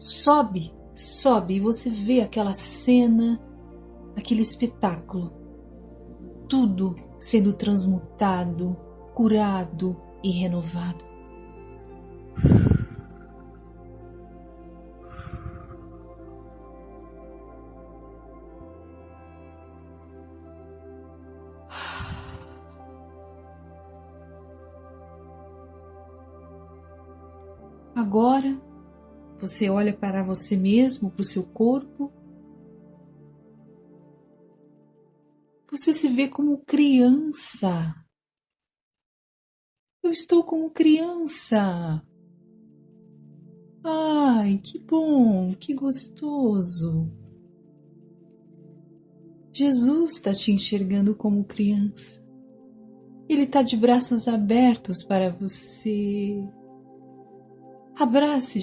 Sobe, sobe e você vê aquela cena, aquele espetáculo. Tudo sendo transmutado, curado e renovado. Agora, você olha para você mesmo, para o seu corpo. Você se vê como criança. Eu estou como criança. Ai, que bom, que gostoso. Jesus está te enxergando como criança. Ele está de braços abertos para você. Abrace